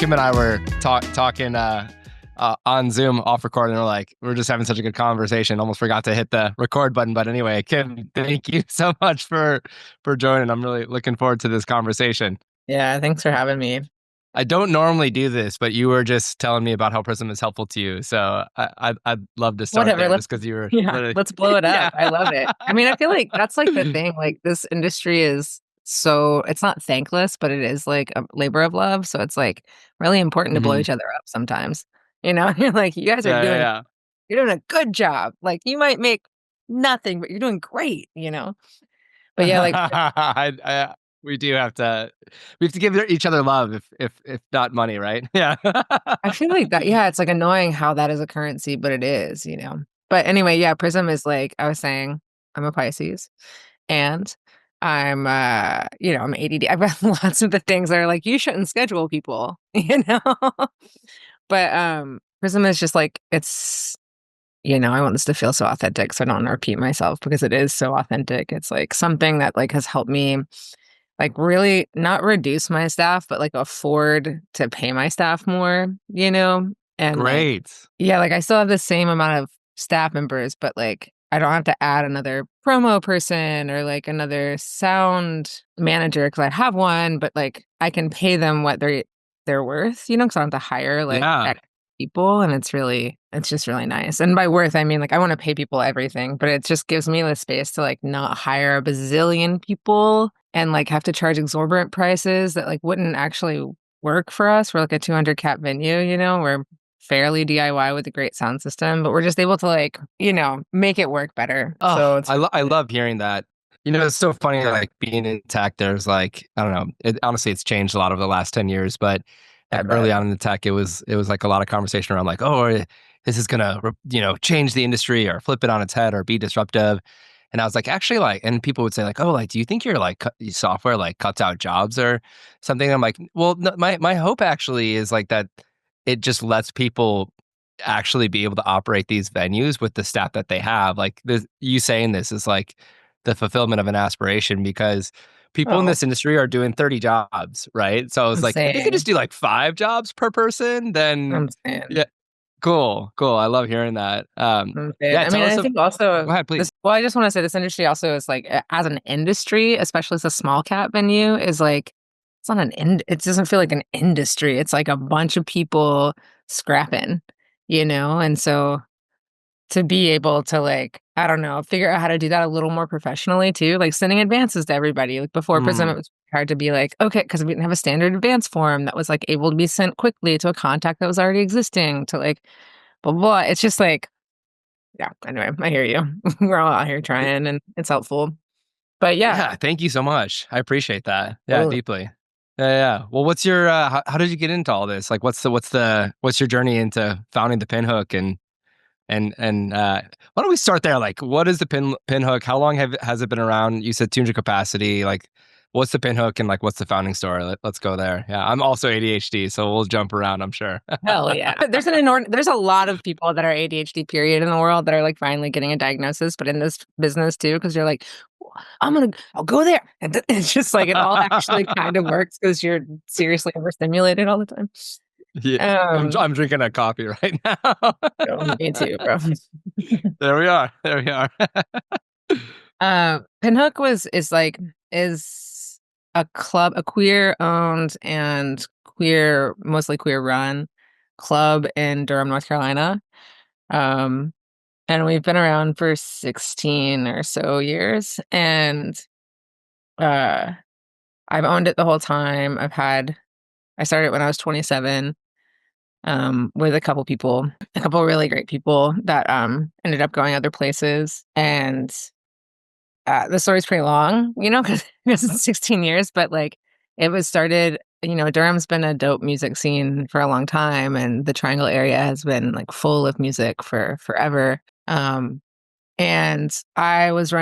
Kim and I were talking on Zoom off record, and we're just having such a good conversation. Almost forgot to hit the record button. But anyway, Kim, thank you so much for joining. I'm really looking forward to this conversation. Yeah, thanks for having me. I don't normally do this, but you were just telling me about how Prism is helpful to you. So I'd love to start there just because you were let's blow it up. Yeah. I love it. I mean, I feel like that's like the thing. Like this industry is so it's not thankless, but it is like a labor of love. So it's like really important to blow Mhm. each other up sometimes. You know, you're like, you guys are Yeah. you're doing a good job. Like you might make nothing, but you're doing great, you know? But yeah, like We do have to give each other love if not money, right? Yeah. I feel like that, yeah, it's like annoying how that is a currency, but it is, you know. But anyway, yeah, Prism is like I was saying, I'm a Pisces and I'm I'm ADD. I've got lots of the things that are like you shouldn't schedule people, you know. But Prism is just like it's I want this to feel so authentic, so I don't want to repeat myself because it is so authentic. It's like something that like has helped me like really not reduce my staff, but like afford to pay my staff more, you know? And like, Great. yeah, like I still have the same amount of staff members, but like I don't have to add another promo person or like another sound manager because I have one, but like I can pay them what they're worth, you know, because I don't have to hire like Yeah. X people, and it's just really nice. And by worth, I mean like I want to pay people everything, but it just gives me the space to like not hire a bazillion people and like have to charge exorbitant prices that like wouldn't actually work for us. We're like a 200 cap venue, you know, we're fairly DIY with a great sound system, but we're just able to like, make it work better. Oh, So it's I love hearing that. It's so funny, like being in tech, there's like, I don't know, honestly, it's changed a lot over the last 10 years, but I early bet. on in the tech, it was like a lot of conversation around like, oh, this is gonna, change the industry or flip it on its head or be disruptive. And I was like, actually, like, and people would say like, oh, like, do you think your like software like cuts out jobs or something? I'm like, well, no, my hope actually is like that it just lets people actually be able to operate these venues with the staff that they have. Like you saying this is like the fulfillment of an aspiration because people in Oh, this industry are doing 30 jobs, right? So I was I'm like, if they could saying. just do like 5 jobs per person, then I'm saying. yeah, cool. I love hearing that. I'm saying. Yeah, I mean, tell us. I think also Go ahead, please. I just want to say this industry also is like as an industry, especially as a small cap venue, is like it's not it doesn't feel like an industry. It's like a bunch of people scrapping, and so to be able to like, I don't know, figure out how to do that a little more professionally too, like sending advances to everybody. Like before Prism, it Mm, was hard to be like, okay, because we didn't have a standard advance form that was like able to be sent quickly to a contact that was already existing to like blah blah. Blah. It's just like, yeah, anyway, I hear you. We're all out here trying and it's helpful. But yeah, yeah, thank you so much. I appreciate that. Yeah, totally. deeply. Yeah. Well, what's your how did you get into all this? Like, what's your journey into founding the Pinhook and why don't we start there? Like, what is the Pinhook? How long has it been around? You said 200 capacity. Like, what's the Pinhook and like what's the founding story? Let's go there. Yeah, I'm also ADHD, so we'll jump around, I'm sure. Hell yeah. There's a lot of people that are ADHD period in the world that are like finally getting a diagnosis, but in this business too, because you're like, I'll go there. And it's just like it all actually kind of works because you're seriously overstimulated all the time. Yeah, Um, I'm drinking a coffee right now. me too, bro. There we are. There we are. Pinhook is a club, a queer owned and mostly queer run club in Durham, North Carolina. Um, and we've been around for 16 or so years. And uh, I've owned it the whole time. I started when I was 27, with a couple really great people that ended up going other places. And the story's pretty long, because it's 16 years, but like it was started, Durham's been a dope music scene for a long time, and the Triangle area has been like full of music for forever. And I was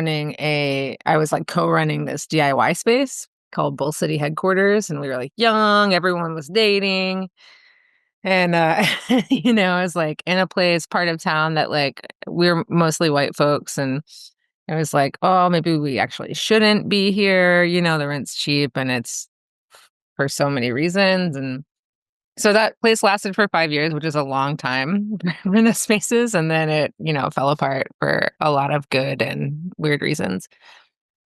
like co-running this DIY space called Bull City Headquarters, and we were like young, everyone was dating. And I was like in a place, part of town that like we're mostly white folks, and I was like, oh, maybe we actually shouldn't be here. The rent's cheap and it's for so many reasons. And So that place lasted for 5 years, which is a long time in the spaces, and then it, fell apart for a lot of good and weird reasons.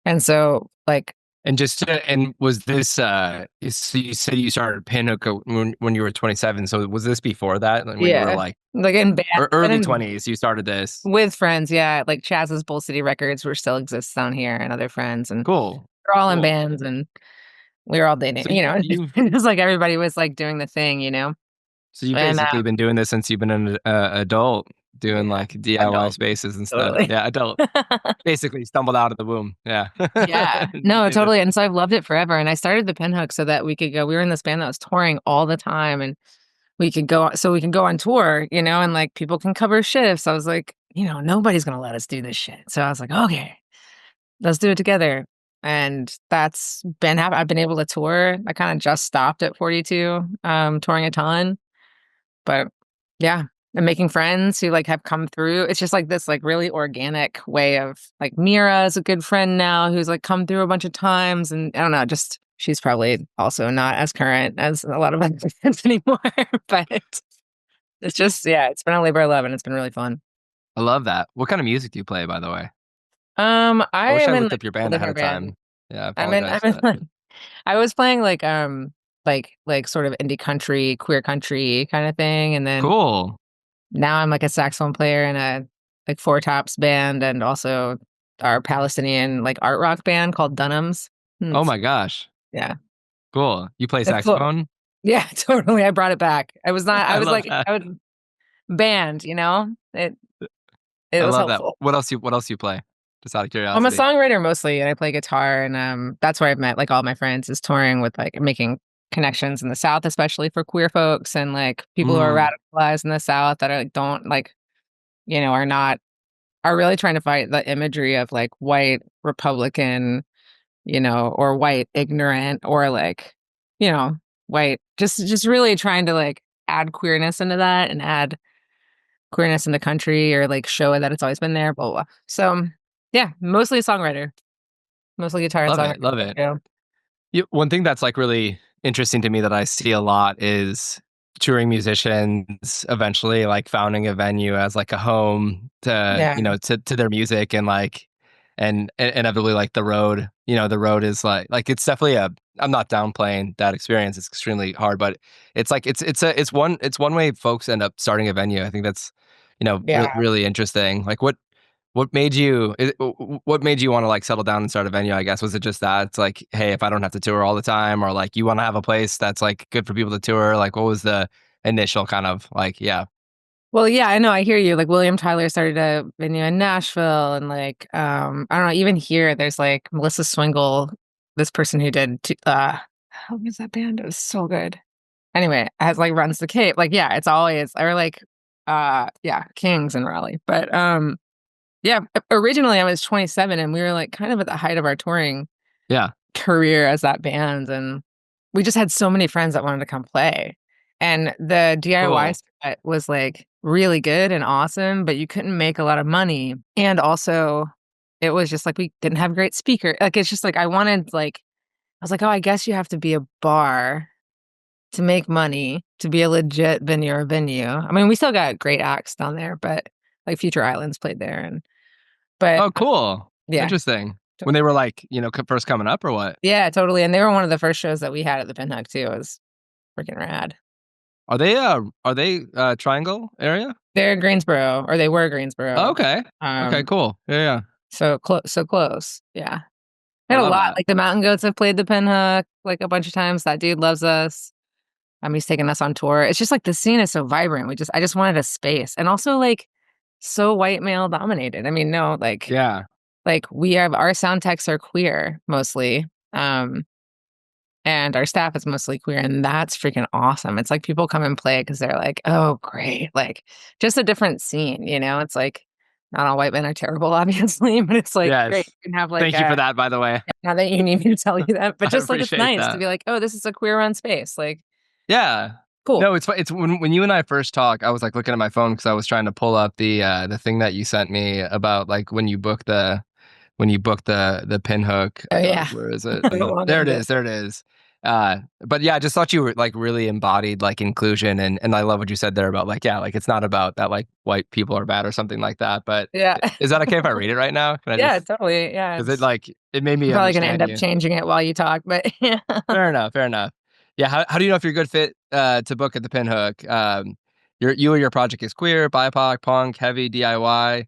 And so, like, And and was this so you said you started Pinhook when you were 27. So was this before that? Like when you were yeah, like like in band, but early in 20s, you started this? with friends, yeah, like Chaz's Bull City Records, were still exists down here, and other friends, and Cool. we're all in Cool. bands, and we were all dating, So you've it was like everybody was like doing the thing, so you've and basically been doing this since you've been an adult, doing yeah, like DIY adult, spaces and stuff. totally. Yeah, adult. Basically stumbled out of the womb. Yeah. Yeah. No, Did it. totally, and so I've loved it forever, and I started the Pinhook so that we were in this band that was touring all the time, and we can go on tour, and, like, people can cover shifts. I was like, "Nobody's gonna let us do this shit." So I was like, "Okay, let's do it together." And that's been I've been able to tour. I kinda just stopped at 42, touring a ton, but yeah, and making friends who, like, have come through. It's just, like, this, like, really organic way of like, Mira is a good friend now who's, like, come through a bunch of times, and I don't know, just she's probably also not as current as a lot of other friends anymore, but it's just yeah, it's been a labor of love, and it's been really fun. I love that. What kind of music do you play, by the way? I I wish am I in, looked like, up your a couple band ahead different of time. bands. Yeah, I I'm apologize for in, that. like I was playing, like, sort of indie country, queer country kinda thing, and then Cool. now I'm, like, a saxophone player in a, like, Four Tops band, and also our Palestinian, like, art rock band called Dunhams. Oh It's my gosh. yeah. Cool. You play It's cool. saxophone? Yeah, totally, I brought it back. I I was love like that. I was band, it I was love that. helpful. What else you play? Just out of I'm a curiosity. songwriter mostly, and I play guitar, and, that's where I've met, like, all my friends is touring with, like, making connections in the South, especially for queer folks and, like, people who are Mm, radicalized in the South that are, like, don't, like, are not are really trying to fight the imagery of, like, white Republican, or white ignorant, or, like, you know, white just really trying to, like, add queerness into that and add queerness in the country, or, like, show that it's always been there, blah, blah, blah. So, yeah, mostly a songwriter. Mostly guitar and love songwriting it. Love stuff it. too. One thing that's like really interesting to me that I see a lot is touring musicians eventually like founding a venue as like a home to, Yeah, to their music and like and inevitably like the road is like it's definitely a I'm not downplaying that experience. It's extremely hard, but it's like it's one way folks end up starting a venue. I think that's, yeah. really interesting. Like what made you want to like settle down and start a venue, I guess? Was it just that it's like, hey, if I don't have to tour all the time, or like you want to have a place that's like good for people to tour? Like what was the initial kind of like, yeah. Well, yeah, I know, I hear you, like, William Tyler started a venue in Nashville, and, like, I don't know, even here, there's, like, Melissa Swingle, this person who did t what was that band? It was so good. Anyway, has, like, runs the Cape, like, yeah, it's always or, like, yeah, Kings in Raleigh, but, yeah, originally, I was 27, and we were, like, kind of at the height of our touring Yeah. career as that band, and we just had so many friends that wanted to come play, and the DIY Cool. set was, like, really good and awesome, but you couldn't make a lot of money, and also, it was just, like, we didn't have great speaker like, it's just, like, I was like, "Oh, I guess you have to be a bar to make money, to be a legit venue or venue." I mean, we still got great acts down there, but, like, Future Islands played there, and but, Oh, cool. yeah. Interesting. When they were like, first coming up or what? Yeah, totally, and they were one of the first shows that we had at the Pinhook too. It was freaking rad. Are they Triangle area? They're Greensboro, or they were Oh, Greensboro. okay. Okay, Um, cool. Yeah, yeah. so close. Yeah. I Had a love lot, that. like, the Mountain Goats have played the Pinhook, like, a bunch of times. That dude loves us. He's taken us on tour. It's just, like, the scene is so vibrant. I just wanted a space, and also, like, so white male dominated. I mean, no, Yeah. we have our sound techs are queer mostly. And our staff is mostly queer, and that's freaking awesome. It's like people come and play because 'cause they're like, "Oh, great." Like, just a different scene, It's like, not all white men are terrible, obviously, but it's like, great. Yes. You can have like Thank you for a that, by the way. not that you need me to tell you that, but I just like it's appreciate nice to that. be like, "Oh, this is a queer run space." Like, Yeah. cool. No, it's when you and I first talked, I was like looking at my phone because I was trying to pull up the thing that you sent me about like when you booked the Pinhook. Oh, yeah. Where is it? How long There is it it? is. There it is. But yeah, I just thought you were like really embodied like inclusion, and I love what you said there about like, yeah, like it's not about that like white people are bad or something like that. But Yeah. is that okay if I read it right now? Can I Yeah, just, totally. Yeah, because it like it made I'm me probably gonna end understand up you. changing it while you talk, but yeah. Fair enough. Fair enough. Yeah. How do you know if you're a good fit to book at the Pinhook? You or your project is queer, BIPOC, punk, heavy, DIY.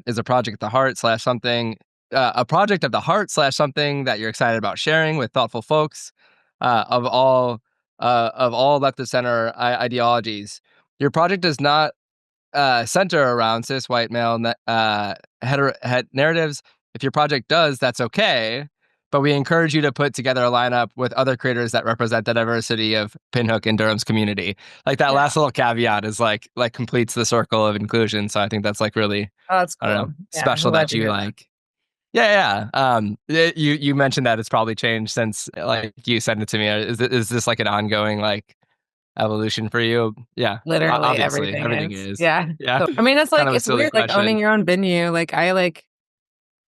Is a project at the heart slash something, a project of the heart slash something that you're excited about sharing with thoughtful folks of all left of center ideologies. Your project does not center around cis white male narratives. If your project does, that's okay. But we encourage you to put together a lineup with other creators that represent the diversity of Pinhook and Durham's community. Like that Yeah. last little caveat is like completes the circle of inclusion. So I think that's like really, Oh, that's I don't cool. know, Yeah, I'm special glad that to you hear that. like. Yeah, yeah. You mentioned that it's probably changed since like you sent it to me. Is this like an ongoing like evolution for you? Yeah, Literally obviously everything everything is. is. Yeah. Yeah, So, I mean, it's kind like of a it's silly weird, like, owning question. your own venue, like, I, like,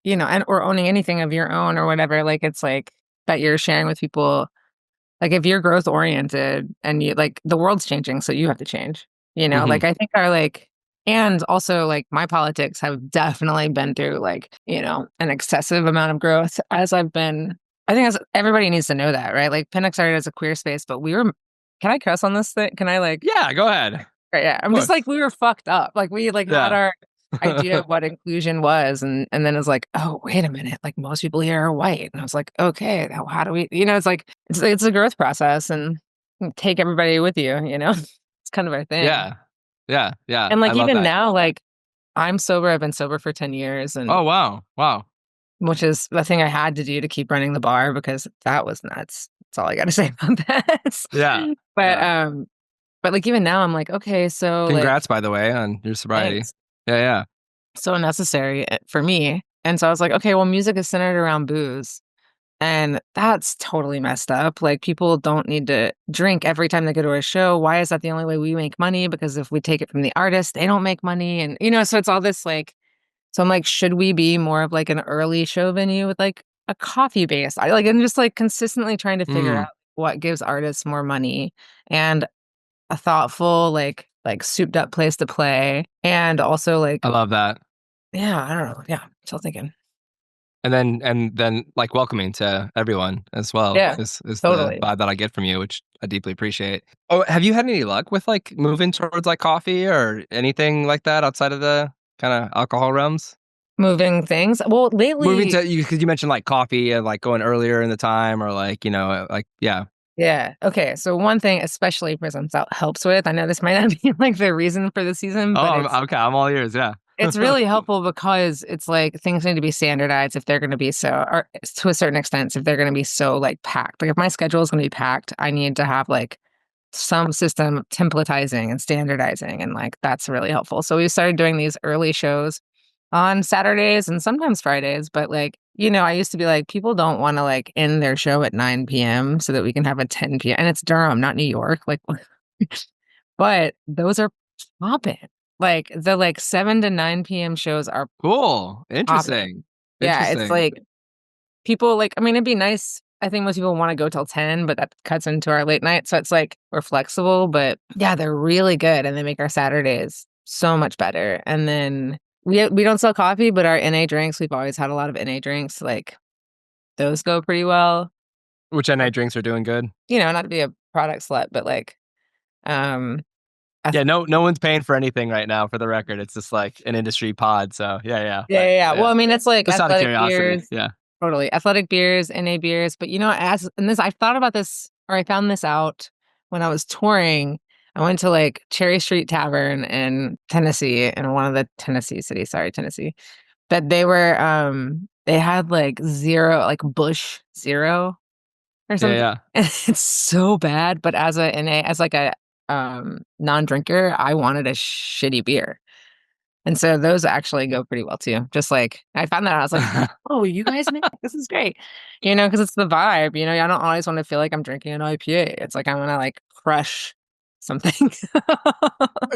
and or owning anything of your own or whatever, like, it's like that you're sharing with people. Like, if you're growth oriented and you like, the world's changing, so you have to change, Hmm. Like, I think our, like and also, like, my politics have definitely been through, like, an excessive amount of growth as I've been I think as everybody needs to know that, right? Like, Pinnock started as a queer space, but we were can I cuss on this thing? Can I, like Yeah, go ahead. Of right, yeah. I'm just course. like, we were fucked up. Like, we, like, had Yeah. our idea of what inclusion was, and then it's like, "Oh, wait a minute, like, most people here are white." And I was like, "Okay, now how do we" it's like it's a growth process and take everybody with you, you know? It's kind of our thing. Yeah. Yeah. Yeah. And, I like, love even that. now, like, I'm sober, I've been sober for 10 years, and Oh, wow. Wow. which is the thing I had to do to keep running the bar because that was nuts. That's all I gotta say about that. Yeah. But, Yeah. like, even now, I'm like, "Okay, so, like" Congrats, by the way, on your sobriety. Thanks. Yeah. Yeah. So necessary for me. And so I was like, okay, well, music is centered around booze. And that's totally messed up. Like, people don't need to drink every time they go to a show. Why is that the only way we make money? Because if we take it from the artist, they don't make money. And, so it's all this like, so I'm like, should we be more of like an early show venue with like a coffee base? I'm just like consistently trying to figure out Mm, what gives artists more money and a thoughtful, like souped up place to play. And also like, I love that. yeah, I don't know. Yeah. Still thinking. And then like welcoming to everyone as well Yeah, is the totally. vibe that I get from you, which I deeply appreciate. Oh, have you had any luck with like moving towards like coffee or anything like that outside of the kind of alcohol realms? Moving things. Well, Moving lately to you because you mentioned like coffee and like going earlier in the time or like, like yeah. yeah, okay, so one thing, especially Prisms out helps with I know this might not be, like, the reason for the season, Oh, but it's okay, I'm all ears, yeah. it's really helpful because it's, like, things need to be standardized if they're gonna be so or to a certain extent, if they're gonna be so, like, packed. Like, if my schedule is gonna be packed, I need to have, like, some system of templatizing and standardizing, and, like, that's really helpful. So we started doing these early shows on Saturdays and sometimes Fridays, but, like, I used to be like, people don't wanna, like, end their show at 9 p.m. so that we can have a 10 p.m. And it's Durham, not New York, like, but those are popping. Like, the, like, 7 to 9 p.m. shows are Cool. popping. Interesting. Yeah, it's Interesting. like people like I mean, it'd be nice I think most people wanna go till 10, but that cuts into our late night, so it's like we're flexible, but yeah, they're really good, and they make our Saturdays so much better, and then we don't sell coffee, but our NA drinks, we've always had a lot of NA drinks, like, those go pretty well. Which NA drinks are doing good. Not to be a product slut, but, like, um, I Yeah, no one's paying for anything right now for the record. It's just like an industry pod. So yeah, yeah. yeah, yeah, yeah. Well, Yeah. I mean, it's like Just out of athletic curiosity. beers Yeah. totally, athletic beers, NA beers, but, as and this I've thought about this or I found this out when I was touring. I went to, like, Cherry Street Tavern in Tennessee, in one of the Tennessee cities, sorry, Tennessee, that they had, like, 0 like, Bush 0 or Yeah, something. yeah. And it's so bad, but as a NA as, like, a, non-drinker, I wanted a shitty beer. And so those actually go pretty well too. Just like I found that out, I was like, "Oh, you guys make this is great." Because it's the vibe, I don't always wanna feel like I'm drinking an IPA. It's like I wanna, like, crush something.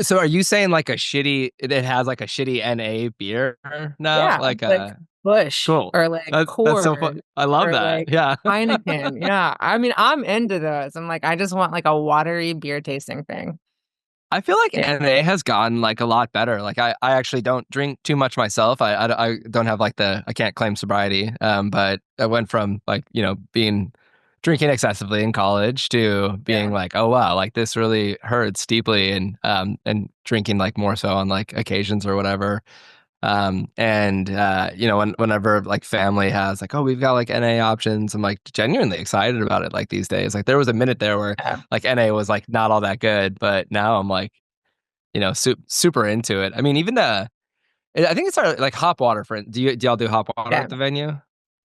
So are you saying like a shitty it has like a shitty NA beer now? Yeah, Like like Bush Cool. or like That's so fun. Coors I love or that. like Yeah. Heineken. Yeah. I mean, I'm into those. I'm like, I just want like a watery beer tasting thing. I feel like Yeah. NA has gotten like a lot better. Like I actually don't drink too much myself. I don't have like I can't claim sobriety. But I went from like, being drinking excessively in college to being Yeah. like, oh wow, like this really hurts deeply and drinking like more so on like occasions or whatever. And whenever like family has like, oh, we've got like NA options, I'm like genuinely excited about it like these days. Like there was a minute there where Yeah. like NA was like not all that good, but now I'm like, super into it. I mean, even I think it's like hop water for do y'all do hop water Yeah. at the venue?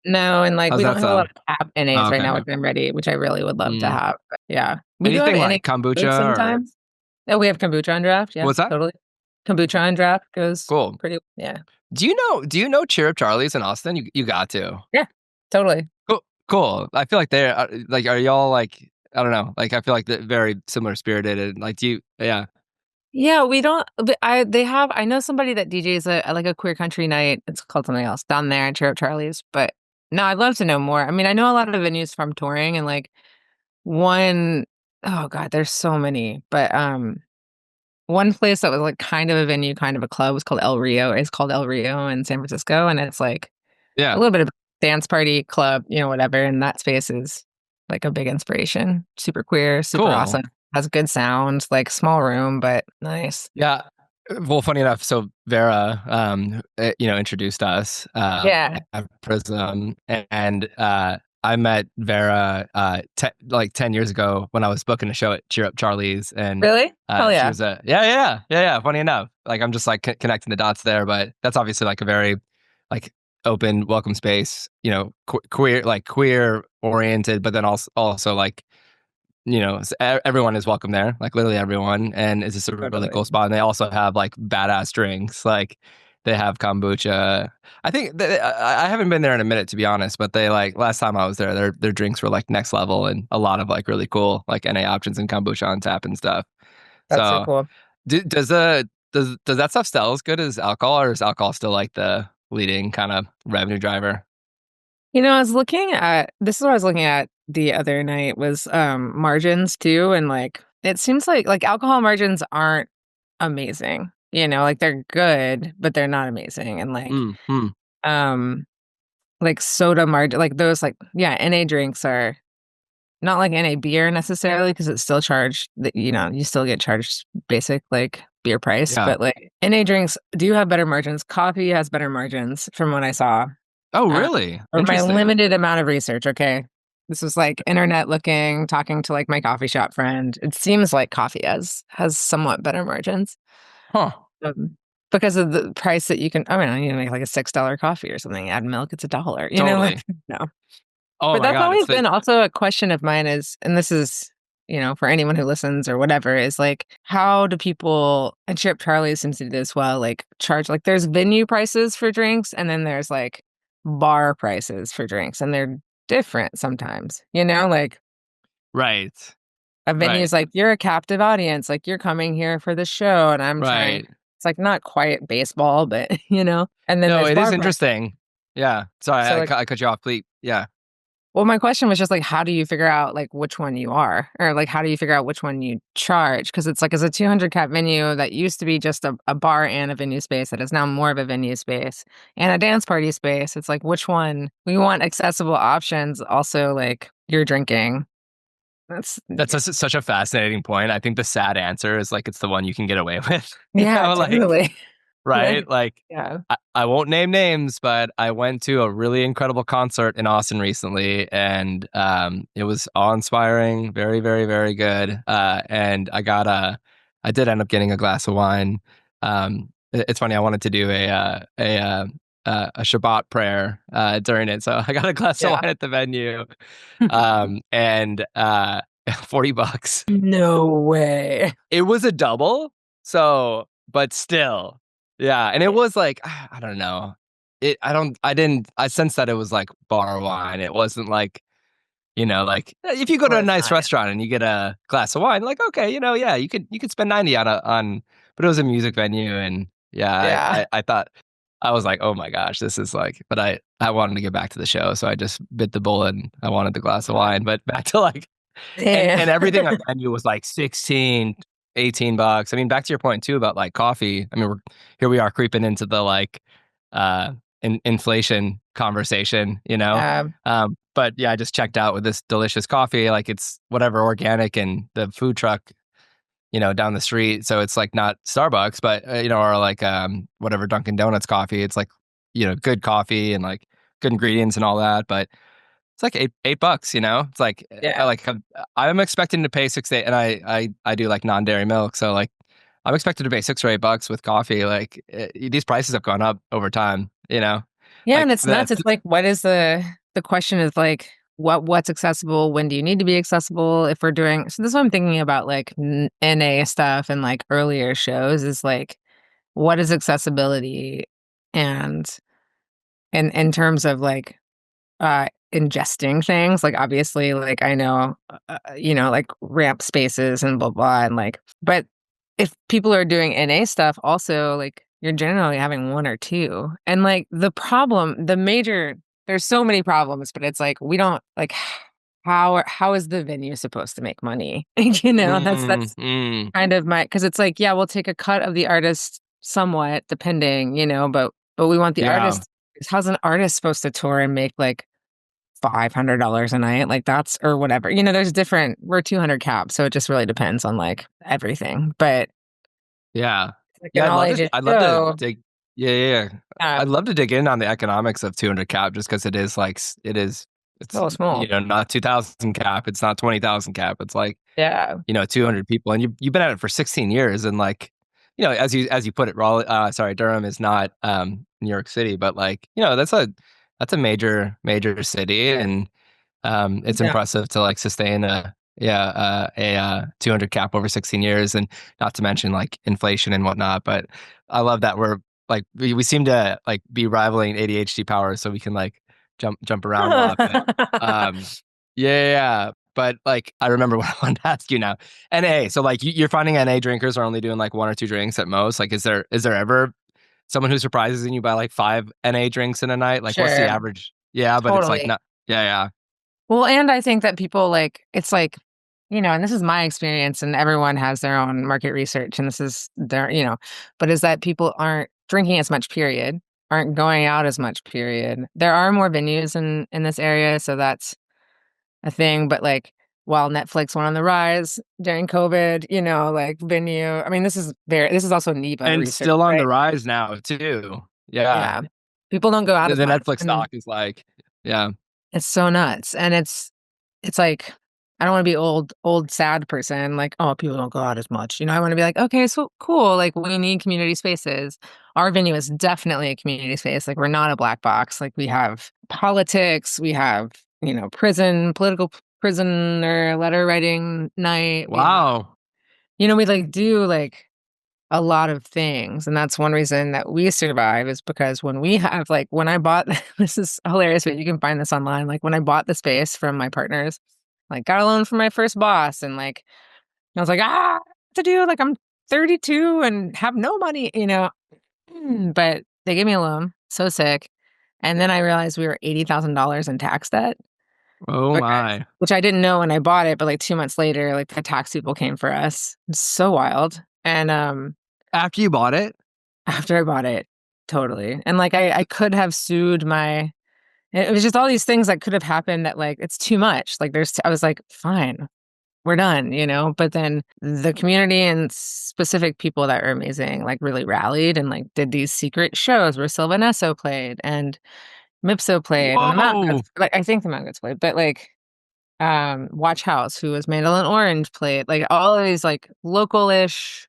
No, and like How's we don't that have a lot sound? of tap Oh, NAs right now, okay. which I'm ready, which I really would love to Mm. have. But yeah. We do have Anything NA like kombucha booths or sometimes. Yeah, we have kombucha on draft. Yeah, what's that? totally. Kombucha on draft goes Cool. pretty yeah. Do you know Cheer Up Charlie's in Austin? You got to. Yeah, totally. Cool. Cool. I feel like they're like, are y'all like, I don't know. Like, I feel like they're very similar spirited and like, yeah. Yeah, we don't but I know somebody that DJs like a queer country night. It's called something else down there at Cheer Up Charlie's. But no, I'd love to know more. I mean, I know a lot of the venues from touring and like one oh God, there's so many. But one place that was like kind of a venue, kind of a club was called El Rio. It's called El Rio in San Francisco. And it's like a Yeah. little bit of a dance party club, whatever. And that space is like a big inspiration. Super queer, super Cool. awesome. Has good sound, like small room, but nice. Yeah. Well, funny enough, so Vera, introduced us Yeah. at Prism, and I met Vera like 10 years ago when I was booking a show at Cheer Up Charlie's, and Really? Hell she yeah. was yeah. Funny enough, like I'm just like connecting the dots there, but that's obviously like a very like open, welcome space, queer oriented, but then also like everyone is welcome there, like literally everyone, and it's just a really Totally. cool spot. And they also have like badass drinks, like they have kombucha. I think I haven't been there in a minute to be honest, but they like last time I was there, their drinks were like next level and a lot of like really cool like NA options and kombucha on tap and stuff. That's so So cool. does that stuff sell as good as alcohol, or is alcohol still like the leading kind of revenue driver? I was looking at this is what I was looking at the other night was margins too. And like it seems like alcohol margins aren't amazing. Like they're good, but they're not amazing. And Mm-hmm. um like soda margin like those like yeah, NA drinks are not like NA beer necessarily because it's still charged that you still get charged basic like beer price, Yeah. but like NA drinks do have better margins. Coffee has better margins from what I saw. Oh, Uh, really? or my Interesting. limited amount of research, okay? This was like internet looking, talking to like my coffee shop friend. It seems like coffee has somewhat better margins. Huh. Um, because of the price that you can I mean, you make like a $6 coffee or something, add milk, it's $1, like Totally. no. Oh But my that's God. always been also a question of mine is, and this is, for anyone who listens or whatever, is like, how do people, and Chip Charlie seems to do this well, like charge, like there's venue prices for drinks and then there's like bar prices for drinks and they're different sometimes, like Right. a Right. venue's like, you're a captive audience, like you're coming here for the show and I'm trying, Right. it's like not quite baseball, but, and then No, there's it is bar price. interesting. Yeah. Sorry, So like, I cut you off, please. Yeah. well, my question was just like, how do you figure out like which one you are, or like how do you figure out which one you charge? Because it's like as a 200 cap venue that used to be just a bar and a venue space that is now more of a venue space and a dance party space. It's like which one we want accessible options. Also, like you're drinking. That's That's such a fascinating point. I think the sad answer is like it's the one you can get away with. yeah, Like totally. right? Like Yeah, I won't name names, but I went to a really incredible concert in Austin recently, and it was awe-inspiring, very, very, very good. And I did end up getting a glass of wine. It's funny, I wanted to do a Shabbat prayer during it, so I got a glass of yeah. wine at the venue, and $40. No way. It was a double, so but still. Yeah, and it was like, I don't know. I sensed that it was like bar wine. It wasn't like, like if you go to Well, a it's nice nice. restaurant and you get a glass of wine, like, okay, yeah, you could spend 90 on but it was a music venue and yeah, Yeah. I thought I was like, oh my gosh, this is like, but I wanted to get back to the show. So I just bit the bullet and I wanted the glass of wine, but back to like, Yeah. and everything on the menu was like 16, $18. I mean, back to your point too about like coffee. I mean, here we are creeping into the like, uh, inflation conversation, you know? Um, But yeah, I just checked out with this delicious coffee. Like it's whatever organic and the food truck, down the street. So it's like not Starbucks, but or like whatever Dunkin' Donuts coffee. It's like good coffee and like good ingredients and all that. But it's like $8. It's like yeah. I'm expecting to pay 6 8, and I do like non-dairy milk, so like I'm expected to pay $6 or $8 with coffee. Like these prices have gone up over time. Yeah, and Like it's nuts. It's like, what is the question is like, what's accessible? When do you need to be accessible? If we're doing so, this is what I'm thinking about, like NA stuff and like earlier shows is like, what is accessibility, and in terms of like ingesting things, like obviously, like I know, like ramp spaces and blah blah, and like, but if people are doing NA stuff, also like you're generally having one or two, and like there's so many problems, but it's like we don't like how is the venue supposed to make money? That's mm. kind of my, because it's like, yeah, we'll take a cut of the artist somewhat, depending, but we want the Yeah. artist. How's an artist supposed to tour and make like $500 a night? Like that's, or whatever. There's different, we're 200 cap, so it just really depends on like everything. But Yeah. like Yeah, an all ages I'd love to show, dig yeah. uh, I'd love to dig in on the economics of 200 cap just because it is like a it's little small. not 2000 cap, it's not 20,000 cap. It's like, Yeah. 200 people, and you've been at it for 16 years, and like, as you put it, Durham is not New York City, but like, that's a major city, and it's Yeah. impressive to like sustain a 200 cap over 16 years, and not to mention like inflation and whatnot. But I love that we're like we seem to like be rivaling ADHD power, so we can like jump around a lot. But um, yeah. But like I remember what I wanted to ask you now. NA. So like you're finding NA drinkers are only doing like one or two drinks at most. Like is there ever someone who surprises you by like five NA drinks in a night? Like what's the Sure. average? Yeah, but it's like Totally. not. Yeah, Well, and I think that people like, it's like, and this is my experience, and everyone has their own market research, and this is their, but is that people aren't drinking as much, period, aren't going out as much, period. There are more venues in this area, so that's a thing. But like, while Netflix went on the rise during COVID, like venue, I mean, this is also NEVA and research, still on right? the rise now too. Yeah, Yeah. People don't go out the, as the much. Netflix And stock is like, yeah. it's so nuts, and it's like, I don't wanna be old, sad person, like, "Oh, people don't go out as much," I wanna be like, "Okay, so cool, like, we need community spaces." Our venue is definitely a community space, like, we're not a black box, like, we have politics, we have, political prisoner letter writing night, we have, Wow. we, like, do, like, a lot of things, and that's one reason that we survive, is because when we have, like, when I bought this is hilarious, but you can find this online, like, when I bought the space from my partners, like, got a loan from my first boss, and, like, I was like, what to do? Like, I'm 32 and have no money, but they gave me a loan, so sick, and then I realized we were $80,000 in tax debt, Oh because my. which I didn't know when I bought it, but, like, 2 months later, like, the tax people came for us. It's so wild, and, After you bought it? after I bought it, totally, and, like, I could have sued my it was just all these things that could have happened that, like, it's too much, like, I was like, "Fine, we're done," but then the community and specific people that were amazing, like, really rallied and, like, did these secret shows where Sylvan Esso played and Mipso played and the Mountain Goats, Whoa. like, I think the Mountain Goats played, but, like, Watch House, who was Mandolin Orange, played, like, all of these, like, local-ish,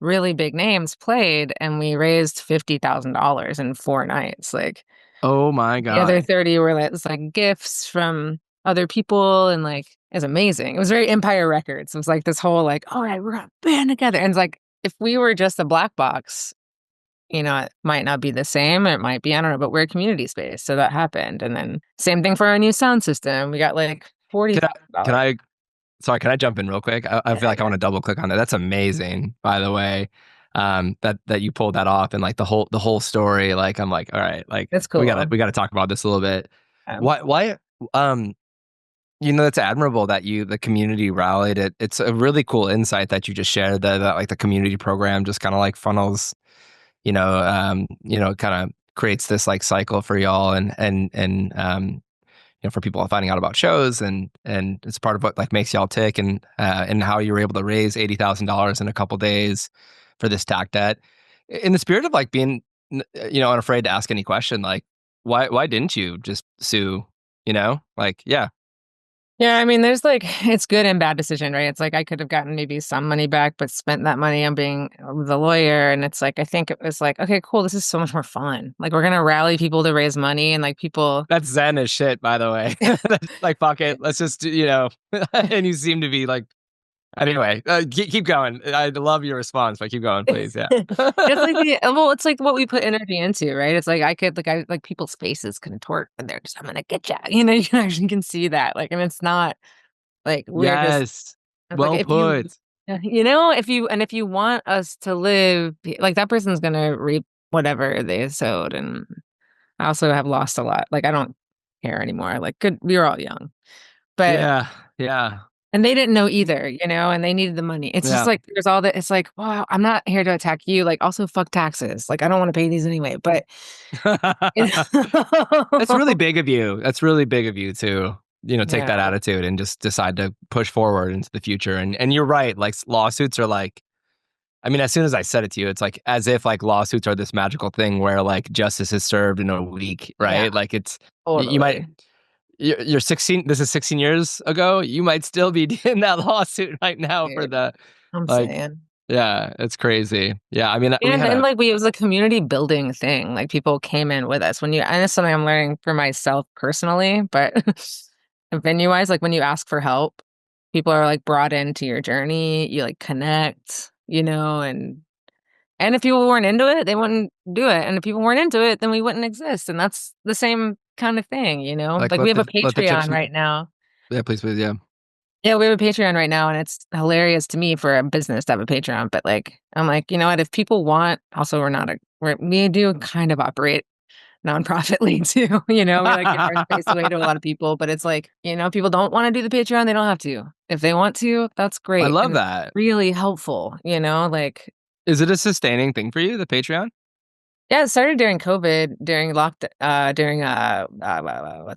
really big names played, and we raised $50,000 in 4 nights, like, Oh my the other God. 30 were, like, it's like gifts from other people, and, like, it was amazing. It was very Empire Records. It was like this whole, like, "Alright, we're gonna band together," and it's like, if we were just a black box, it might not be the same, it might be, I don't know, but we're a community space, so that happened, and then same thing for our new sound system. We got, like, Can I can $40,000. I sorry, can I jump in real quick? I feel Yeah, like I want to double click on that. That's amazing, by the way. that you pulled that off and like the whole story. Like I'm like, all right, like It's we gotta cool. we gotta talk about this a little bit. Um, Why um it's admirable that the community rallied. It's a really cool insight that you just shared, that like the community program just kind of like funnels, kind of creates this like cycle for y'all, and for people finding out about shows, and it's part of what like makes y'all tick, and how you were able to raise $80,000 in a couple days for this tac debt. In the spirit of like being, unafraid to ask any question, like why didn't you just sue? Like, yeah. yeah, I mean, there's like it's good and bad decision, right? It's like I could have gotten maybe some money back, but spent that money on being the lawyer. And it's like I think it was like, okay, cool, this is so much more fun. Like we're gonna rally people to raise money, and like people. That's zen as shit, by the way. That's like, fuck it, let's just and you seem to be like, anyway, keep going. I love your response, but keep going, please. Yeah. It's like it's like what we put energy into, right? It's like I like people's faces contort when they're just, I'm gonna get you. You can actually can see that. Like, and it's not like we're just. Yes. It's like Well if you, put. if you want us to live, like that person's gonna reap whatever they sowed, and I also have lost a lot. Like I don't care anymore. Like good, we were all young, but Yeah. Yeah. and they didn't know either, and they needed the money. It's just Yeah. like there's all that. It's like, wow, I'm not here to attack you. Like, also fuck taxes. Like, I don't want to pay these anyway. But That's really big of you. That's really big of you to, take that yeah, attitude and just decide to push forward into the future. And you're right. Like lawsuits are like, I mean, as soon as I said it to you, it's like as if like lawsuits are this magical thing where like justice is served in a week, yeah, right? Like it's, you might, totally. you're 16, this is 16 years ago. You might still be in that lawsuit right now for Dude, the, I'm like, saying. yeah, it's crazy. Yeah. I mean, we had And a, like it was a community building thing. Like people came in with us and it's something I'm learning for myself personally, but venue wise, like when you ask for help, people are like brought into your journey, you like connect, and if people weren't into it, they wouldn't do it. And if people weren't into it, then we wouldn't exist. And that's the same kind of thing, like, Like we have a let the chips, Patreon right now. yeah, please, yeah. Yeah, we have a Patreon right now, and it's hilarious to me for a business to have a Patreon. But like, I'm like, you know what? If people want, also we do kind of operate nonprofitly too. We like give our space away to a lot of people, but it's like, people don't want to do the Patreon, they don't have to. If they want to, that's I great love and that. really helpful. Like Is it a sustaining thing for you, the Patreon? yeah, it started during COVID, during what's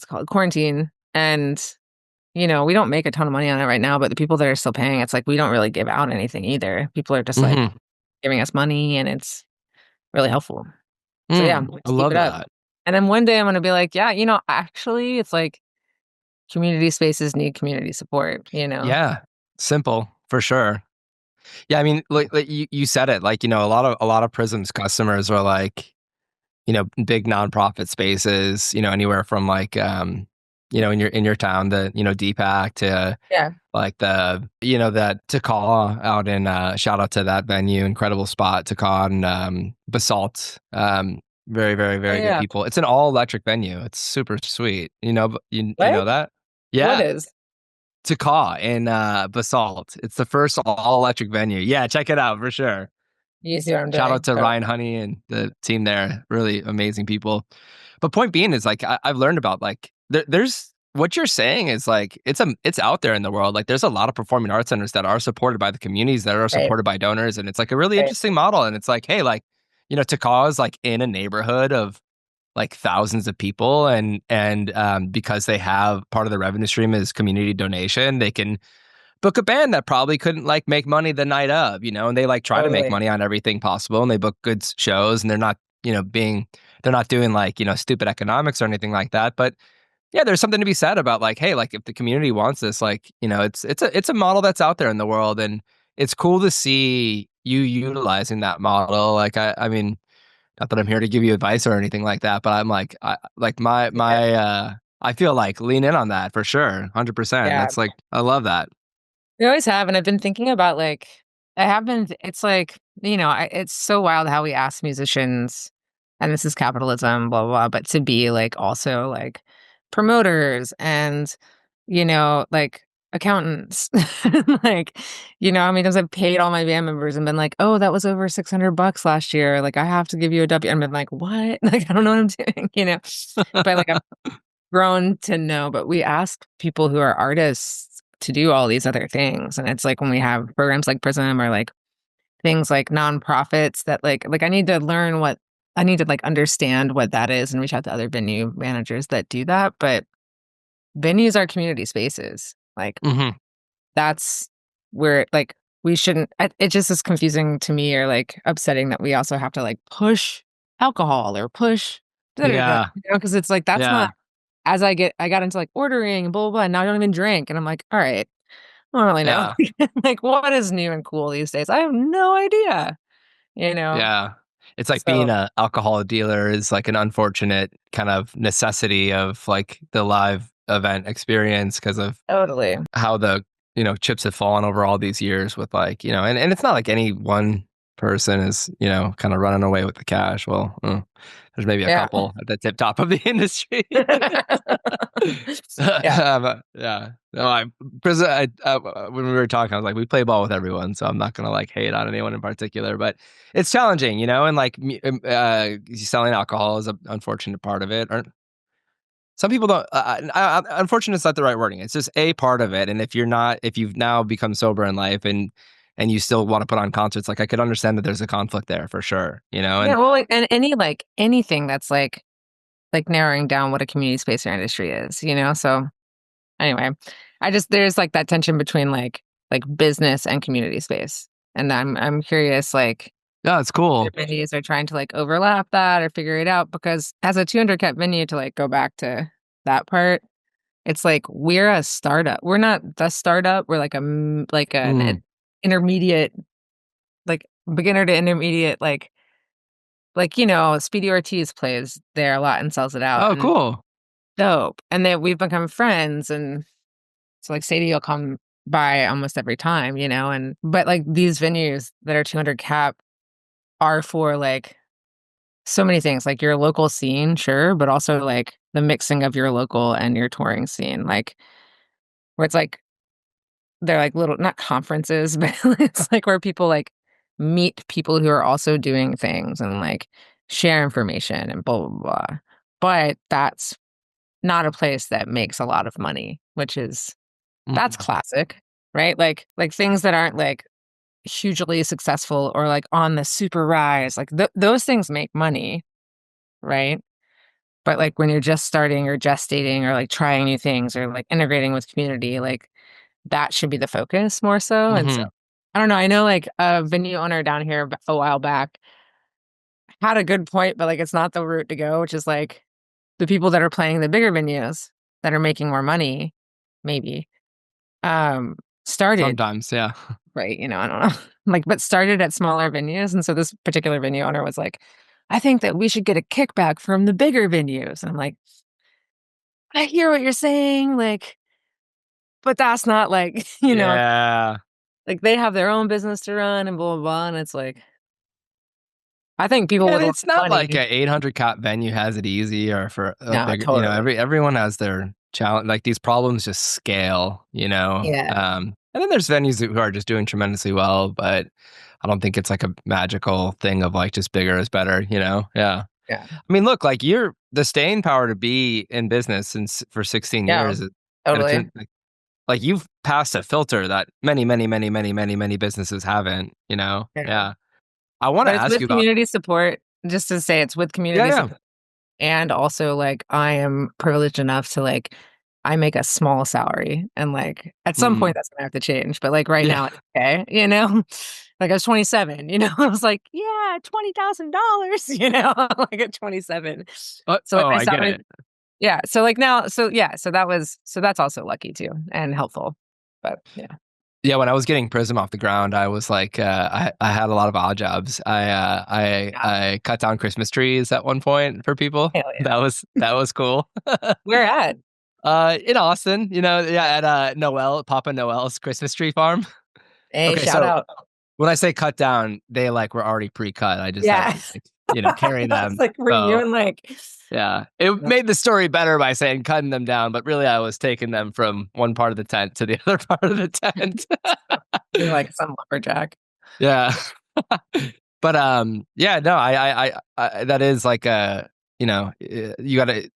it called quarantine, and we don't make a ton of money on it right now, but the people that are still paying, it's like we don't really give out anything either. People are just like Hmm. giving us money, and it's really helpful. So yeah, Mm, I just keep love it up. that. And then one day I'm gonna be like, yeah, actually, it's like community spaces need community support. Yeah, simple for sure. Yeah, I mean, like you said it. Like, a lot of Prism's customers are like, big nonprofit spaces. Anywhere from like, in your town, the Deepak to Yeah. like that Takal out in shout out to that venue, incredible spot, Takal and Basalt. Very, very, Oh very good yeah. people. It's an all electric venue. It's super sweet. You know What? that? What Yeah. is? Taka in Basalt. It's the first all electric venue. Yeah, check it out for sure. You see what I'm Shout out doing? to Totally. Ryan Honey and the team there. Really amazing people. But point being is like I've learned about like there's what you're saying is like it's out there in the world. Like there's a lot of performing arts centers that are supported by the communities, that are Right. supported by donors, and it's like a really Right. interesting model. And it's like, hey, like Taka is like in a neighborhood of like thousands of people, and because they have part of the revenue stream is community donation, they can book a band that probably couldn't like make money the night of, and they like try to make Totally. money on everything possible, and they book good shows, and they're not, they're not doing like, stupid economics or anything like that. But yeah, there's something to be said about like, hey, like if the community wants this, like, it's a model that's out there in the world, and it's cool to see you utilizing that model. Like, I mean, not that I'm here to give you advice or anything like that, but I'm like, like Yeah. I feel like lean in on that for sure. 100%. Yeah. That's like, I love that. We always have, and I've been thinking about like I have been. It's like it's so wild how we ask musicians, and this is capitalism, blah blah, blah, but to be like also like promoters and like accountants. Like, how many times I've paid all my band members and been like, oh, that was over $600 last year. Like, I have to give you a W. And been like, what? Like, I don't know what I'm doing. But like, I've grown to know, but we ask people who are artists to do all these other things. And it's like when we have programs like Prism or like things like nonprofits that like I need to learn what I need to like understand what that is and reach out to other venue managers that do that. But venues are community spaces. Like Hmm. that's where like we shouldn't it just is confusing to me or like upsetting that we also have to like push alcohol or push da da da, Yeah. because it's like that's not Yeah. as I got into like ordering and blah blah blah, and now I don't even drink and I'm like, all right, I don't really know. Yeah. Like what is new and cool these days? I have no idea, you know. Yeah. It's like being So a alcohol dealer is like an unfortunate kind of necessity of like the live event experience because of totally. how the chips have fallen over all these years with like and it's not like any one person is kind of running away with the cash. Well, there's maybe a Yeah. couple at the tip top of the industry. Yeah, Yeah. No, when we were talking, I was like, we play ball with everyone, so I'm not gonna like hate on anyone in particular, but it's challenging, and like selling alcohol is an unfortunate part of it. Some people don't. Unfortunate is not the right wording. It's just a part of it. And if you've now become sober in life and you still want to put on concerts, like I could understand that there's a conflict there for sure. yeah. And Well, like, and anything that's like narrowing down what a community space or industry is. So anyway, there's like that tension between like business and community space, and I'm curious like yeah, it's if cool. venues are trying to like overlap that or figure it out because as a 200 cap venue to like go back to that part, it's like we're a startup. We're not the startup. We're like like an Mm. intermediate, like beginner to intermediate, like Speedy Ortiz plays there a lot and sells it out Oh, and cool. dope. And then we've become friends and so like Sadie will come by almost every time, and but like these venues that are 200 cap are for like so many things, like your local scene, sure, but also like the mixing of your local and your touring scene, like where it's like they're like little not conferences, but it's like where people like meet people who are also doing things and like share information and blah blah blah. But that's not a place that makes a lot of money, which is that's Mhm. classic, right? Like things that aren't like hugely successful or like on the super rise, like those things make money, right? But like when you're just starting or gestating or like trying new things or like integrating with community, like that should be the focus more so. And so Mhm. I don't know. I know like a venue owner down here a while back had a good point, but like it's not the route to go, which is like the people that are playing the bigger venues that are making more money, maybe, um, started Sometimes, yeah. right, I don't know. Like, but started at smaller venues. And so this particular venue owner was like, I think that we should get a kickback from the bigger venues. And I'm like, I hear what you're saying, like, but that's not like, Yeah. like they have their own business to run and blah blah blah. And it's like, I think people Yeah, with and a lot it's of not like money. a 800 cop venue has it easy or for a No, bigger, totally. everyone has their challenge. Like these problems just scale. Yeah. And then there's venues who are just doing tremendously well, but I don't think it's like a magical thing of like just bigger is better. Yeah. Yeah. I mean, look, like you're the staying power to be in business since for 16 Yeah. years at a Totally. turn like you've passed a filter that many, many, many, many, many, many businesses haven't. Yeah. Yeah. I want to But it's ask with you about, community support, just to say it's with yeah, community yeah. support. And also, like, I am privileged enough to, like I make a small salary, and, like, at some Mm, point, that's gonna have to change, but, like, right yeah. now, it's okay? Like, I was 27, I was like, "Yeah, $20,000," like, at 27. So, like, Oh, my I get salary it. yeah, so, like, now so, yeah, so that's also lucky too and helpful, but, yeah. Yeah, when I was getting Prism off the ground, I was like, I had a lot of odd jobs. Yeah, I cut down Christmas trees at one point for people. hell yeah. That was cool. Where at? In Austin, yeah, at Noel, Papa Noel's Christmas tree farm. Hey, Okay, shout so out. when I say cut down, they like were already pre-cut. I just had Yeah. to like carry That's them. like, were you So in like, yeah, it no, made the story better by saying cutting them down, but really I was taking them from one part of the tent to the other part of the tent. you're like some lumberjack. Yeah. But, yeah, no, that is like a, you gotta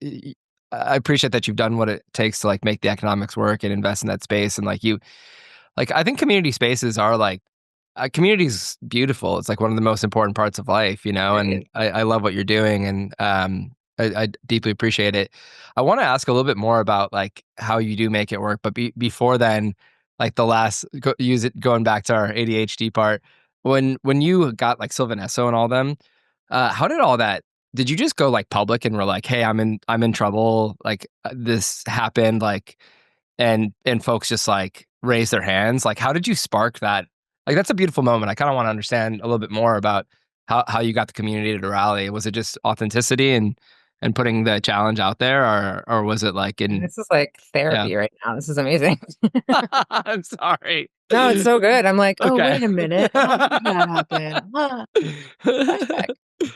I appreciate that you've done what it takes to, like, make the economics work and invest in that space, and, I think community spaces are, community's beautiful. It's, like, one of the most important parts of life, and Right. I love what you're doing, and, I deeply appreciate it. I wanna ask a little bit more about, like, how you do make it work, but before then, like, the last going back to our ADHD part, when you got, like, Sylvan Esso and all them, how did all that did you just go, like, public and were like, "Hey, I'm in trouble, like, this happened," like, and folks just, like, raise their hands? Like, how did you spark that? Like, that's a beautiful moment. I kinda wanna understand a little bit more about how you got the community to rally. Was it just authenticity and putting the challenge out there, or was it, like, And in this is like yeah. therapy right now. This is amazing. I'm sorry. No, it's so good. I'm like, "Oh, Okay. wait a minute. How did that happen? Huh." Flashback.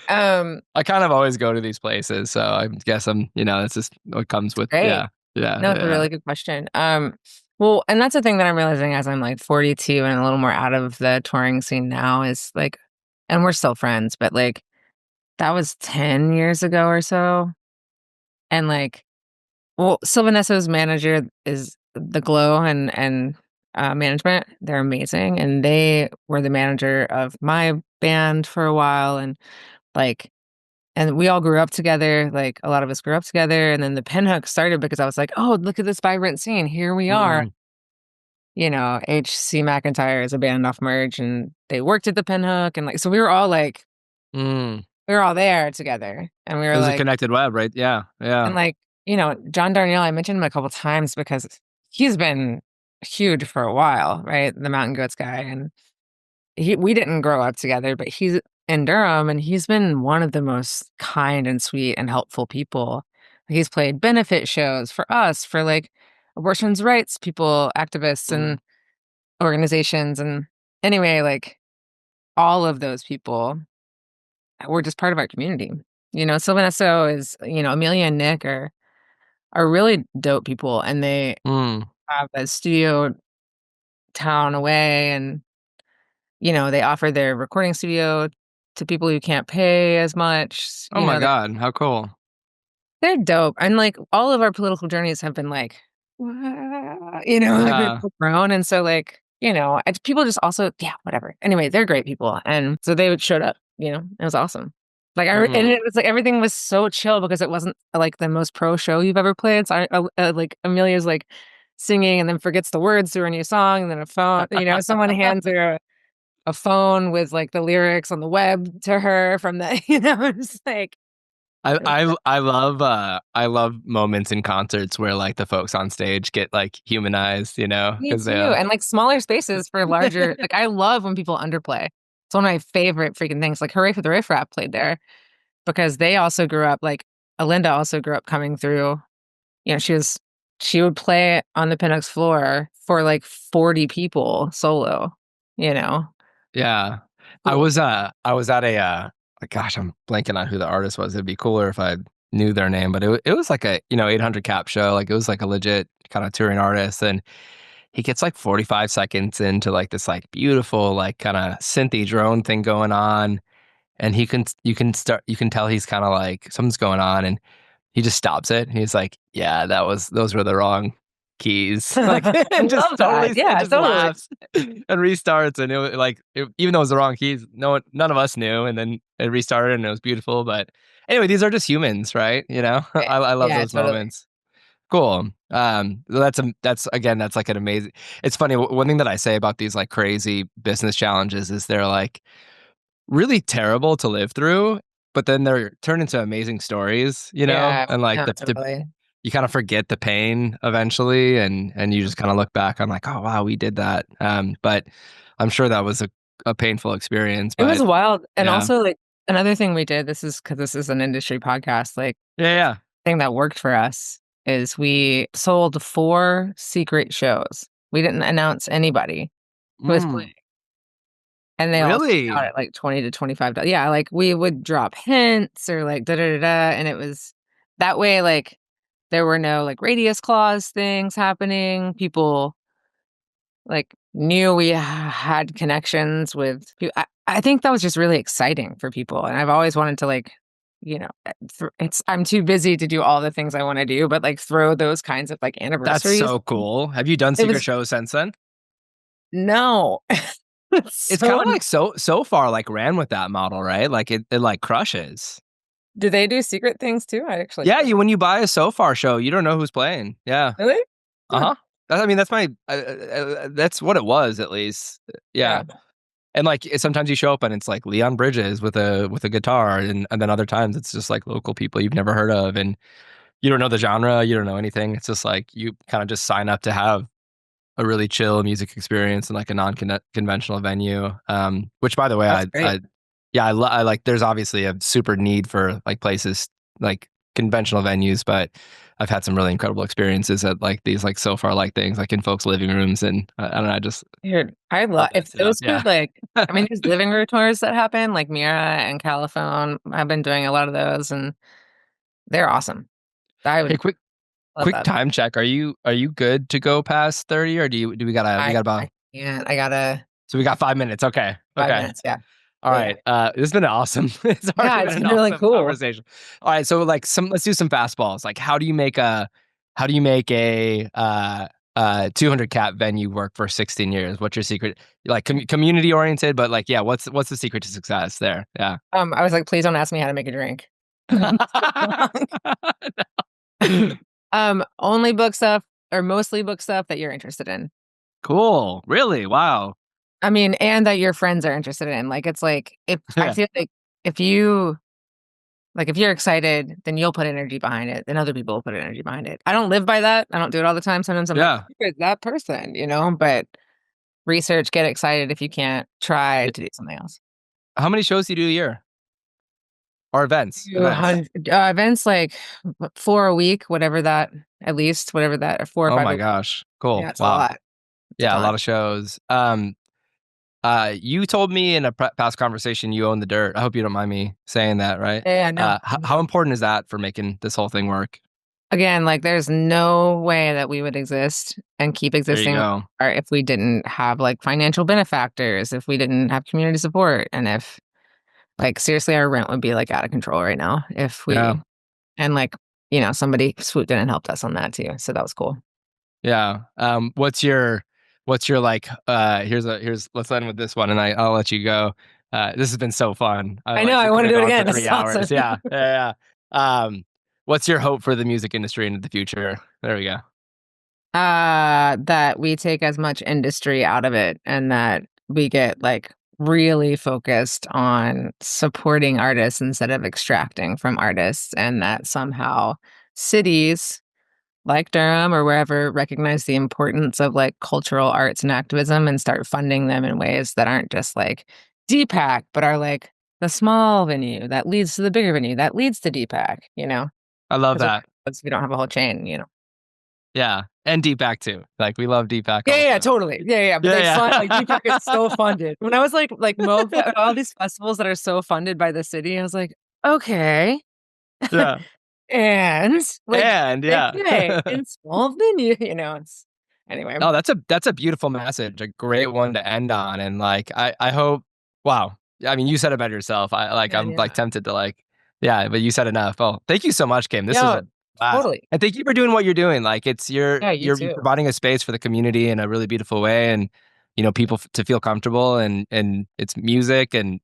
Um, I kind of always go to these places, so I guess it's just what comes with Great. yeah, yeah, No, it's a yeah. really good question. Well, and that's the thing that I'm realizing as I'm, like, 42 and a little more out of the touring scene now is, like, and we're still friends, but, like, that was 10 years ago or so, and, like, well, Sylvan Esso's manager is the Glow and management. They're amazing, and they were the manager of my band for a while, like and we all grew up together, like, a lot of us grew up together, and then the Pinhook started because I was like, "Oh, look at this vibrant scene, here we are." Mm, H.C. McEntyre is a band off Merge, and they worked at the Pinhook, and, like, so we were all, like, mm. we were all there together, and we It were was a like connected web, right? Yeah, and, yeah, like, John Darnielle, I mentioned him a couple times because he's been huge for a while, right? The Mountain Goats guy, and we didn't grow up together, but he's in Durham, and he's been one of the most kind and sweet and helpful people. He's played benefit shows for us, for, like, abortions rights people, activists, mm, and organizations, and anyway, like, all of those people were just part of our community. Sylvan Esso is Amelia and Nick are really dope people, and they mm. have a studio town away, and they offer their recording studio to people who can't pay as much. Oh my god, how cool. They're dope, and, like, all of our political journeys have been, like, "Wha" like, we've Yeah. grown, and so, like, people just also yeah, whatever. Anyway, they're great people, and so they showed up, it was awesome. Like, and Mhm. it was, like, everything was so chill because it wasn't, like, the most pro show you've ever played, so like, Amelia's, like, singing and then forgets the words to her new song, and then someone hands her a phone with, like, the lyrics on the web to her from the it's like I love moments in concerts where, like, the folks on stage get, like, humanized, Me 'cause, too, and, like, smaller spaces for larger like, I love when people underplay. It's one of my favorite freaking things, like, Hooray for the Riff Raff played there because they also grew up like, Alinda also grew up coming through, she would play on the Pinnock's floor for, like, 40 people solo, you know? Yeah. Cool. I was at a, gosh, I'm blanking on who the artist was. It'd be cooler if I knew their name, but it was like a, 800 cap show. Like, it was like a legit kinda touring artist, and he gets, like, 45 seconds into, like, this, like, beautiful, like, kinda synthy drone thing going on, and you can tell he's kinda like, something's going on, and he just stops it. He's like, "Yeah, those were the wrong keys." Like, I and just love that. and Yeah, just totally. laughs and restarts, and even though it was the wrong keys, none of us knew, and then it restarted, and it was beautiful, but anyway, these are just humans, right? Right. I love Yeah, those totally. moments. Cool. That's again, that's like an amazing it's funny, one thing that I say about these, like, crazy business challenges is they're, like, really terrible to live through, but then they're turned into amazing stories, Yeah, and, like, no, the totally. you kinda forget the pain eventually, and you just kinda look back on, like, "Oh, wow, we did that." But I'm sure that was a painful experience, It was but wild, and yeah. also, like, another thing we did, this is because this is an industry podcast, like, Yeah, yeah. thing that worked for us is we sold 4 secret shows. We didn't announce anybody who was playing, Mm. and they all came out Really? at like 20 to $25. Yeah, like we would drop hints or like da da da da, and it was that way. Like there were no like radius clause things happening. People like knew we had connections with people. I think that was just really exciting for people, and I've always wanted to like, it's I'm too busy to do all the things I want to do, but like throw those kinds of like That's anniversaries. so cool. Have you done It secret was shows since then? no, It's kind so of like so far like ran with that model, right? Like it like crushes. do they do secret things too? I actually Yeah, don't you know. when you buy a so far show, you don't know who's playing. Yeah. Really? Huh. Uh-huh. I mean, that's my that's what it was at least. Yeah. Yeah. And like sometimes you show up and it's like Leon Bridges with a guitar, and then other times it's just like local people you've never heard of, and you don't know the genre, you don't know anything. It's just like you kind of just sign up to have a really chill music experience in like a non-conventional venue. Which by the way, That's great. I yeah, I like. There's obviously a super need for like places like conventional venues, but I've had some really incredible experiences at like these like so far like things like in folks' living rooms, and I don't know, I just Dude, I love love that if stuff. those Yeah. could like I mean, there's living room tours that happen, like Mira and Caliphone. I've been doing a lot of those and they're awesome. I Hey, would love quick that. time check. Are you good to go past 30, or do we got about I can't. I gotta so we got 5 minutes. Okay. 5 minutes. Yeah. All Yeah, yeah. right. This has been awesome. It's already Yeah, been it's an been really awesome cool. conversation. All right. So like let's do some fastballs. Like how do you make a 200 cap venue work for 16 years? What's your secret? Like community oriented, but like, yeah, what's the secret to success there? Yeah. I was like, please don't ask me how to make a drink. Only book stuff or mostly book stuff that you're interested in. Cool. Really? Wow. I mean, and that your friends are interested in. Like it's like if I Yeah. feel if you if you're excited, then you'll put energy behind it, then other people will put energy behind it. I don't live by that. I don't do it all the time. Sometimes I'm like, Yeah. "Who is that person?" But research, get excited if you can't try to do something else. How many shows do you do a year? Or events? Events. 200 events like 4 a week, whatever that at least, whatever that or 4 or Oh 5 a my week. gosh. Yeah, Cool. it's a Wow. lot. It's a Yeah, a ton. lot of shows. You told me in a past conversation you own the dirt. I hope you don't mind me saying that, right? Yeah, no. How important is that for making this whole thing work? Again, like there's no way that we would exist and keep There you existing go. or if we didn't have like financial benefactors, if we didn't have community support, and if like seriously our rent would be like out of control right now if Yeah. we and like, somebody swooped in and helped us on that too. So that was cool. Yeah. What's your like here's let's end with this one, and I'll let you go. This has been so fun. I know, I We want could to have do it gone for again. This is 3 hours. awesome. Yeah. Yeah. Yeah. What's your hope for the music industry into the future? There we go. That we take as much industry out of it and that we get like really focused on supporting artists instead of extracting from artists, and that somehow cities like Durham or wherever recognize the importance of like cultural arts and activism and start funding them in ways that aren't just like DPAC, but are like the small venue that leads to the bigger venue that leads to DPAC, I love because that. we don't have a whole chain. Yeah. And Deepak too. Like we love Deepak Yeah, yeah, also. totally. Yeah, yeah, but Yeah, they fund like yeah. DPAC is so funded. When I was like all these festivals that are so funded by the city, I was like, okay. Yeah. And like And they yeah. play in small venue, it's anyway. Oh, that's a beautiful message, a great one to end on. And like I hope wow. I mean, you said it better yourself. Yeah, I'm like yeah. tempted to like yeah, but you said enough. Oh, thank you so much, Kim. This was Yeah, a blast. totally. And thank you for doing what you're doing. Like it's Yeah, you you're too. providing a space for the community in a really beautiful way, and people to feel comfortable, and it's music and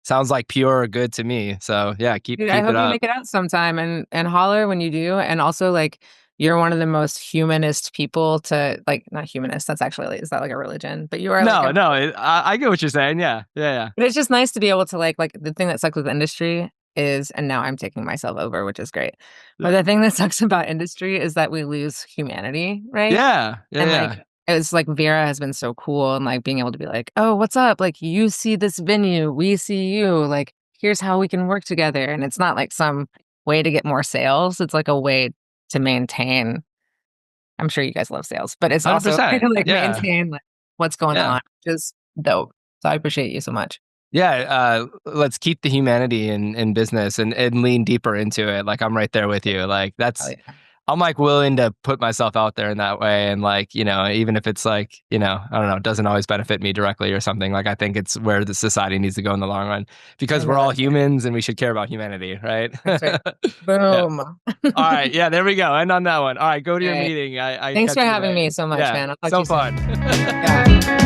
sounds like pure good to me. So yeah, Dude, I keep it hope you up. make it out sometime and holler when you do. And also like you're one of the most humanist people to like not humanist, that's actually is that like a religion? But you are like No, a no, I get what you're saying. Yeah, yeah, but it's just nice to be able to like the thing that sucks with industry is and now I'm taking myself over, which is great. yeah, But the thing that sucks about industry is that we lose humanity, right? yeah, yeah, And yeah. like it's like Vera has been so cool and like being able to be like, "Oh, what's up? Like you see this venue, we see you. Like here's how we can work together." And it's not like some way to get more sales. It's like a way to maintain. I'm sure you guys love sales, but it's also a way 100%. to like Yeah, maintain like what's going yeah. on, which is dope. So I appreciate you so much. Yeah, let's keep the humanity in business and lean deeper into it. Like I'm right there with you. Like Oh that's yeah. I'm like willing to put myself out there in that way. And like, even if it's like, I don't know, it doesn't always benefit me directly or something. Like I think it's where the society needs to go in the long run I because we're know all that's right. humans and we should care about humanity, right? That's right. Yeah. Boom. All right. Yeah, there we go. End on that one. All right, go to All your right. meeting. I Thanks for catch you having there. me so much, Yeah, man. I'll talk to so you soon. fun. Yeah.